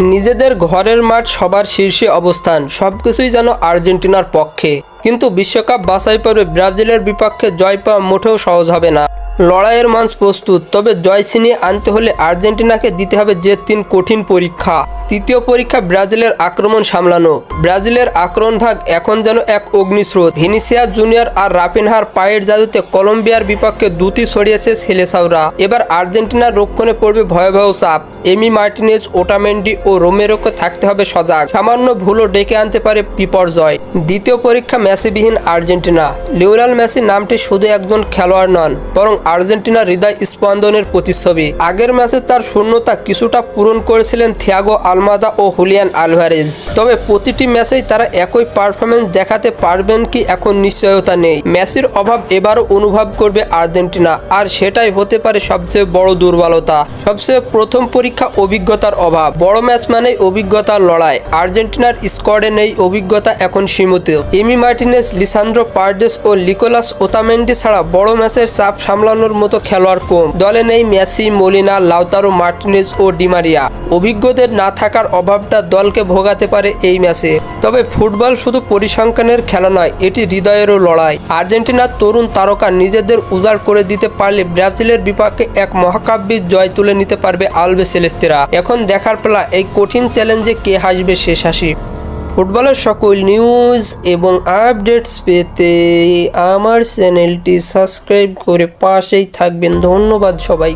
নিজেদের ঘরের মাঠ সবার শীর্ষে অবস্থান, সবকিছুই যেন আর্জেন্টিনার পক্ষে। কিন্তু বিশ্বকাপ বাছাই পর্বে ব্রাজিলের বিপক্ষে জয় পাওয়া মোটেও সহজ হবে না। লড়াইয়ের মঞ্চ প্রস্তুত, তবে জয় ছিনিয়ে আনতে হলে আর্জেন্টিনাকে দিতে হবে যে 3 কঠিন পরীক্ষা। তৃতীয় পরীক্ষা ব্রাজিলের আক্রমণ সামলানো। ব্রাজিলের আক্রমণ ভাগ এখন যেন এক অগ্নিস্রোত। ভিনিসিয়াস জুনিয়র আর রাফিনহার পায়ের জাদুতে কলম্বিয়ার বিপক্ষে দুটি ছড়িয়েছে ছেলেসাওরা। এবার আর্জেন্টিনার রক্ষণে পড়বে ভয়াবহ চাপ। এমি মার্টিনেজ, ওটামেন্ডি ও রোমেরোকে থাকতে হবে সজাগ। সামান্য ভুলও ডেকে আনতে পারে বিপর্যয়। দ্বিতীয় পরীক্ষা মেসিবিহীন আর্জেন্টিনা। লিওনেল মেসি নামটি শুধু একজন খেলোয়াড় নন, বরং আর্জেন্টিনার হৃদয় স্পন্দনের প্রতিচ্ছবি। আগের ম্যাচে তার শূন্যতা কিছুটা পূরণ করেছিলেন থিয়াগো আলমাদা ও হুলিয়ান আলভারেজ। তবে প্রতিটি ম্যাচেই তারা একই পারফরমেন্স দেখাতে পারবেন কি এখন নিশ্চয়তা নেই। মেসির অভাব এবারও অনুভব করবে আর্জেন্টিনা, আর সেটাই হতে পারে সবচেয়ে বড় দুর্বলতা। সবচেয়ে প্রথম পরীক্ষা অভিজ্ঞতার অভাব। বড় ম্যাচ মানেই অভিজ্ঞতার লড়াই। আর্জেন্টিনার স্কোয়াডে নেই অভিজ্ঞতা, এখন সীমিত। এমি মার্টিনেজ, লিসান্দ্রো পারডেস ও নিকোলাস ওতামেন্ডি ছাড়া বড় ম্যাচের চাপ সামলানোর মতো খেলোয়াড় কম। দলে নেই মেসি, মোলিনা, লাউতারো মার্টিনেজ ও ডিমারিয়া। অভিজ্ঞদের না থাকার অভাবটা দলকে ভোগাতে পারে এই ম্যাচে। তবে ফুটবল শুধু পরিসংখ্যানের খেলা নয়, এটি হৃদয়েরও লড়াই। আর্জেন্টিনার তরুণ তারকা নিজেদের উজাড় করে দিতে পারলে ব্রাজিলের বিপক্ষে এক মহাকাব্যিক জয় তুলে নিতে পারবে আলবিসেলেস্তেরা। এখন দেখার পালা এই কঠিন চ্যালেঞ্জে কে হাসবে শেষ হাসি। ফুটবলের সকল নিউজ এবং আপডেটস পেতে আমার চ্যানেলটি সাবস্ক্রাইব করে পাশেই থাকবেন। ধন্যবাদ সবাই।